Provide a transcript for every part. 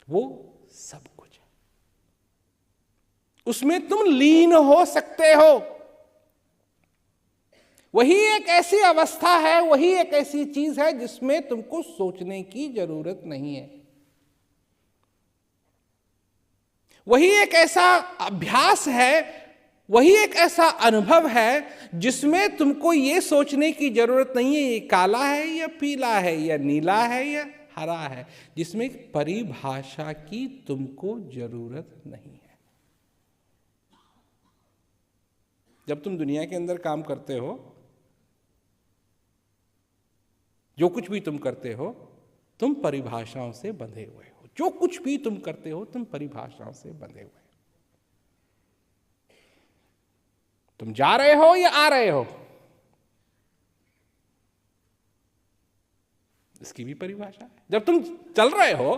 वो सब कुछ है, उसमें तुम लीन हो सकते हो। वही एक ऐसी अवस्था है, वही एक ऐसी चीज है जिसमें तुमको सोचने की जरूरत नहीं है। वही एक ऐसा अभ्यास है, वही एक ऐसा अनुभव है जिसमें तुमको ये सोचने की जरूरत नहीं है ये काला है या पीला है या नीला है या हरा है, जिसमें परिभाषा की तुमको जरूरत नहीं है। जब तुम दुनिया के अंदर काम करते हो, जो कुछ भी तुम करते हो, तुम परिभाषाओं से बंधे हुए हो। जो कुछ भी तुम करते हो, तुम परिभाषाओं से बंधे हुए हो। तुम जा रहे हो या आ रहे हो, इसकी भी परिभाषा है। जब तुम चल रहे हो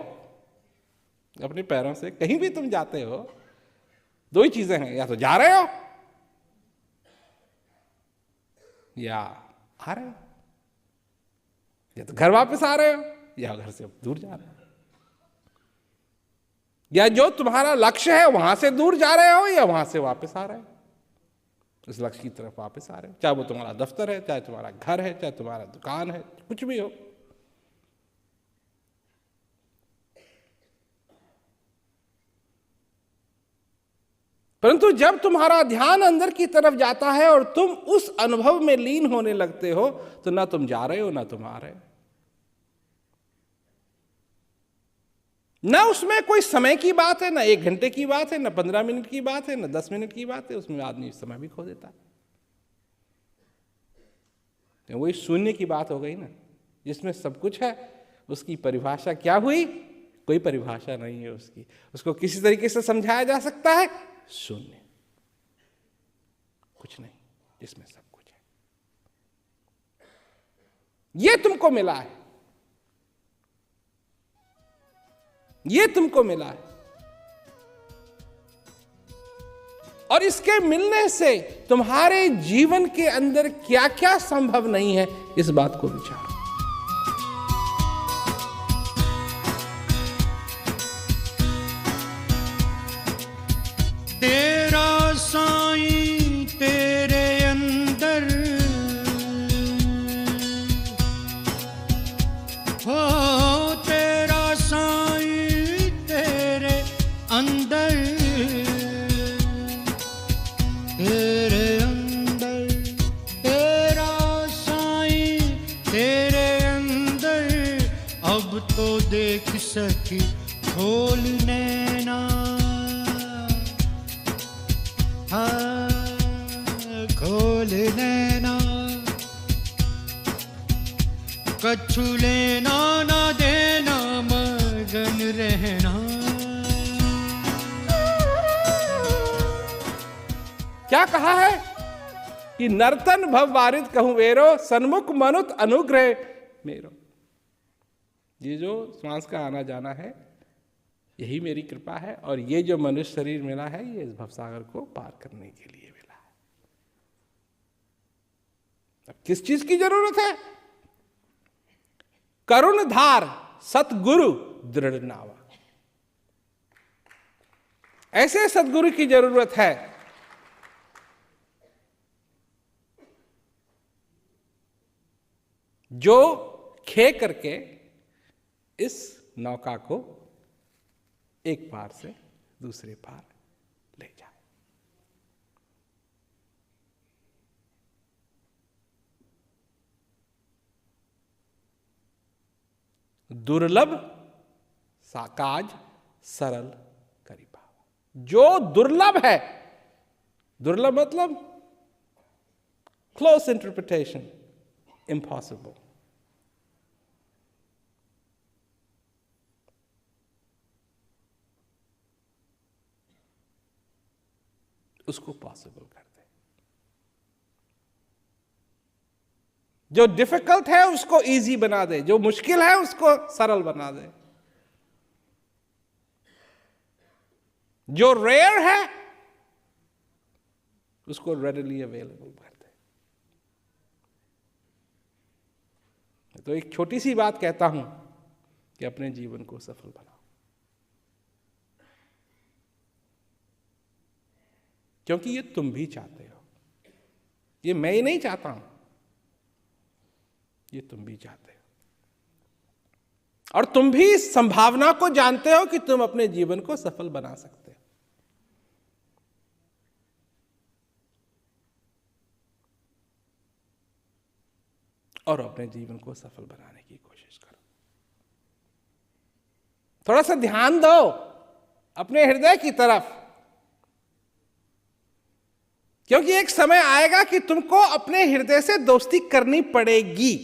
अपने पैरों से, कहीं भी तुम जाते हो, दो ही चीजें हैं, या तो जा रहे हो या आ रहे हो, या तो घर वापस आ रहे हो या घर से दूर जा रहे हो, या जो तुम्हारा लक्ष्य है वहां से दूर जा रहे हो या वहां से वापस आ रहे हो, उस लक्ष्य की तरफ वापस आ रहे हो। चाहे वो तुम्हारा दफ्तर है, चाहे तुम्हारा घर है, चाहे तुम्हारा दुकान है, कुछ भी हो। परंतु जब तुम्हारा ध्यान अंदर की तरफ जाता है और तुम उस अनुभव में लीन होने लगते हो, तो ना तुम जा रहे हो ना तुम आ रहे हो। ना उसमें कोई समय की बात है, ना 1 घंटे की बात है, ना 15 मिनट की बात है, ना 10 मिनट की बात है। उसमें आदमी समय भी खो देता है। तो वही शून्य की बात हो गई ना, जिसमें सब कुछ है। उसकी परिभाषा क्या हुई? कोई परिभाषा नहीं है उसकी। उसको किसी तरीके से समझाया जा सकता है? शून्य, कुछ नहीं, जिसमें सब कुछ है। ये तुमको मिला है, ये तुमको मिला है। और इसके मिलने से तुम्हारे जीवन के अंदर क्या क्या संभव नहीं है, इस बात को विचारो। तेरा साईं तेरे अंदर हो, तेरा साईं तेरे अंदर, तेरे अंदर, तेरा साईं तेरे अंदर। अब तो देख सकी खोल नैना, खोल नैना, कछु लेना ना देना, मगन रहना। क्या कहा है कि नर्तन भव वारिद कहूं वेरो, सन्मुख मनुत अनुग्रह मेरो। ये जो श्वास का आना जाना है, यही मेरी कृपा है। और ये जो मनुष्य शरीर मिला है, ये इस भवसागर को पार करने के लिए मिला है। अब किस चीज की जरूरत है? करुण धार सतगुरु दृढ़ नावा। ऐसे सतगुरु की जरूरत है जो खे करके इस नौका को एक पार से दूसरे पार ले जाए। दुर्लभ साकाज सरल करी पावा। जो दुर्लभ है, दुर्लभ मतलब क्लोज इंटरप्रिटेशन, इम्पॉसिबल। उसको पॉसिबल कर दे। जो डिफिकल्ट है उसको इजी बना दे, जो मुश्किल है उसको सरल बना दे, जो रेयर है उसको रेडिली अवेलेबल कर दे। तो एक छोटी सी बात कहता हूं कि अपने जीवन को सफल बनाओ। क्योंकि ये तुम भी चाहते हो, ये मैं ही नहीं चाहता हूं, ये तुम भी चाहते हो। और तुम भी इस संभावना को जानते हो कि तुम अपने जीवन को सफल बना सकते हो। और अपने जीवन को सफल बनाने की कोशिश करो। थोड़ा सा ध्यान दो अपने हृदय की तरफ, क्योंकि एक समय आएगा कि तुमको अपने हृदय से दोस्ती करनी पड़ेगी।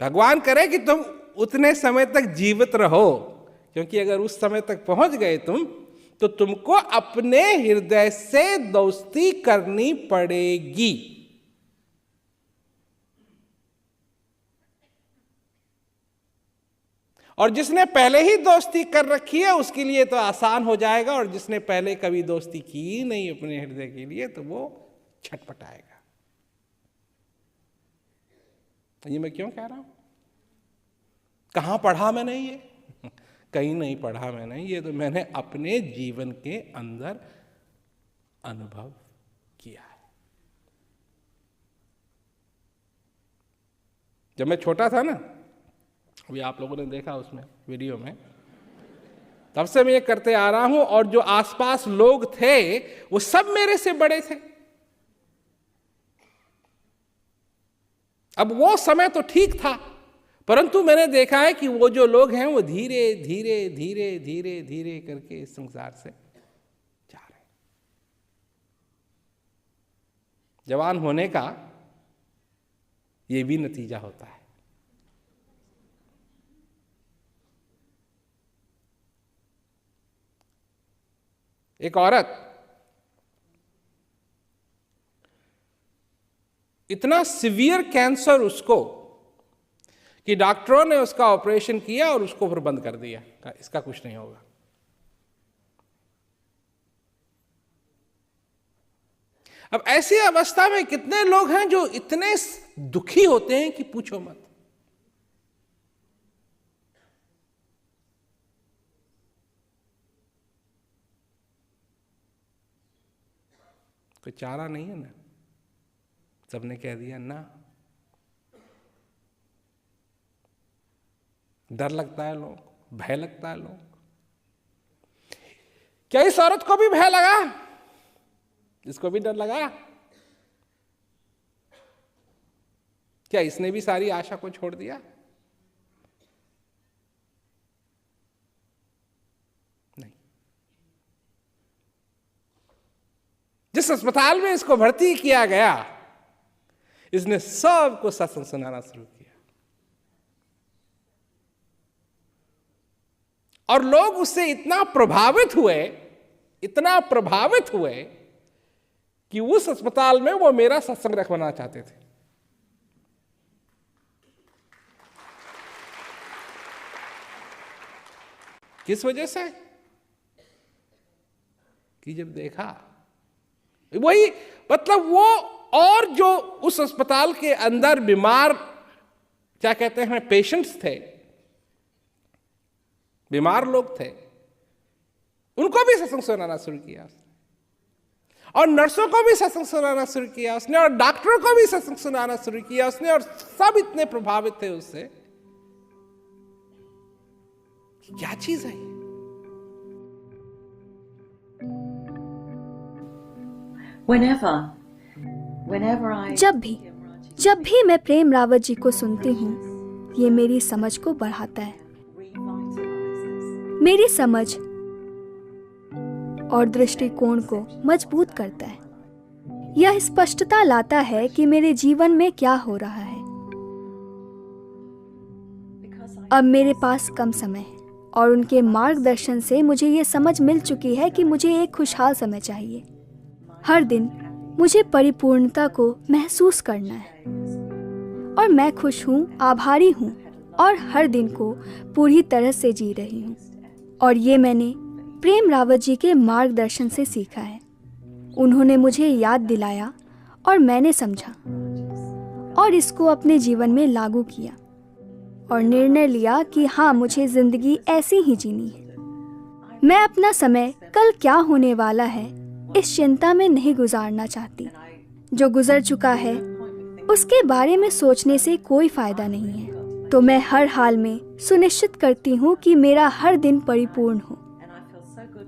भगवान करे कि तुम उतने समय तक जीवित रहो, क्योंकि अगर उस समय तक पहुंच गए तुम, तो तुमको अपने हृदय से दोस्ती करनी पड़ेगी। और जिसने पहले ही दोस्ती कर रखी है उसके लिए तो आसान हो जाएगा, और जिसने पहले कभी दोस्ती की नहीं अपने हृदय के लिए तो वो छटपटाएगा। ये मैं क्यों कह रहा हूं? कहां पढ़ा मैंने ये? कहीं नहीं पढ़ा मैंने, ये तो मैंने अपने जीवन के अंदर अनुभव किया है। जब मैं छोटा था ना, अभी आप लोगों ने देखा उसमें वीडियो में, तब से मैं ये करते आ रहा हूं, और जो आसपास लोग थे वो सब मेरे से बड़े थे। अब वो समय तो ठीक था, परंतु मैंने देखा है कि वो जो लोग हैं वो धीरे धीरे धीरे धीरे धीरे करके इस संसार से जा रहे हैं। जवान होने का ये भी नतीजा होता है। एक औरत इतना सीवियर कैंसर उसको कि डॉक्टरों ने उसका ऑपरेशन किया और उसको फिर बंद कर दिया, कहा इसका कुछ नहीं होगा। अब ऐसी अवस्था में कितने लोग हैं जो इतने दुखी होते हैं कि पूछो मत। कोई चारा नहीं है ना, सबने कह दिया ना। डर लगता है लोग, भय लगता है लोग। क्या इस औरत को भी भय लगा? इसको भी डर लगा? क्या इसने भी सारी आशा को छोड़ दिया? नहीं। जिस अस्पताल में इसको भर्ती किया गया, इसने सबको सत्संग सुनाना शुरू किया, और लोग उससे इतना प्रभावित हुए कि उस अस्पताल में वो मेरा सत्संग रखवाना चाहते थे। किस वजह से? कि जब देखा वही, मतलब वो, और जो उस अस्पताल के अंदर बीमार, क्या कहते हैं, पेशेंट्स थे, बीमार लोग थे, उनको भी सत्संग सुनाना शुरू किया उसने, और नर्सों को भी सत्संग सुनाना शुरू किया उसने, और डॉक्टरों को भी सत्संग सुनाना शुरू किया उसने, और सब इतने प्रभावित थे उससे। क्या चीज है ये? जब भी मैं प्रेम रावत जी को सुनती हूँ, ये मेरी समझ को बढ़ाता है, मेरी समझ और दृष्टिकोण को मजबूत करता है। यह स्पष्टता लाता है कि मेरे जीवन में क्या हो रहा है। अब मेरे पास कम समय है, और उनके मार्गदर्शन से मुझे ये समझ मिल चुकी है कि मुझे एक खुशहाल समय चाहिए। हर दिन मुझे परिपूर्णता को महसूस करना है, और मैं खुश हूँ, आभारी हूँ, और हर दिन को पूरी तरह से जी रही हूँ। और ये मैंने प्रेम रावत जी के मार्गदर्शन से सीखा है। उन्होंने मुझे याद दिलाया और मैंने समझा और इसको अपने जीवन में लागू किया। और निर्णय लिया कि हाँ, मुझे जिंदगी ऐसी ही जीनी है। मैं अपना समय कल क्या होने वाला है इस चिंता में नहीं गुजारना चाहती। जो गुजर चुका है उसके बारे में सोचने से कोई फायदा नहीं है। तो मैं हर हाल में सुनिश्चित करती हूँ कि मेरा हर दिन परिपूर्ण हो।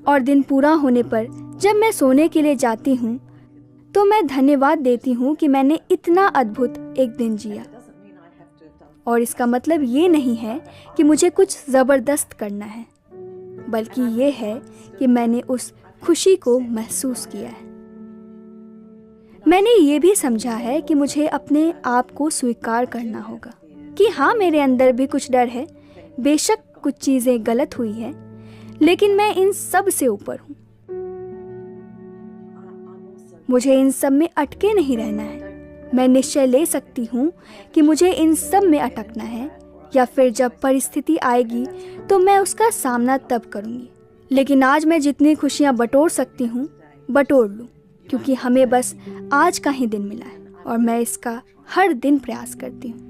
और दिन पूरा होने पर जब मैं सोने के लिए जाती हूँ तो मैं धन्यवाद देती हूँ कि मैंने इतना अद्भुत एक दिन जिया। और इसका मतलब ये नहीं है कि मुझे कुछ ज़बरदस्त करना है, बल्कि ये है कि मैंने उस खुशी को महसूस किया है। मैंने ये भी समझा है कि मुझे अपने आप को स्वीकार करना होगा कि हाँ, मेरे अंदर भी कुछ डर है। बेशक कुछ चीज़ें गलत हुई है, लेकिन मैं इन सब से ऊपर हूँ। मुझे इन सब में अटके नहीं रहना है। मैं निश्चय ले सकती हूँ कि मुझे इन सब में अटकना है, या फिर जब परिस्थिति आएगी तो मैं उसका सामना तब करूँगी। लेकिन आज मैं जितनी खुशियाँ बटोर सकती हूँ बटोर लूँ, क्योंकि हमें बस आज का ही दिन मिला है और मैं इसका हर दिन प्रयास करती हूँ।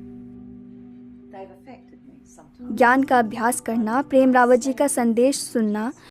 ज्ञान का अभ्यास करना, प्रेम रावत जी का संदेश सुनना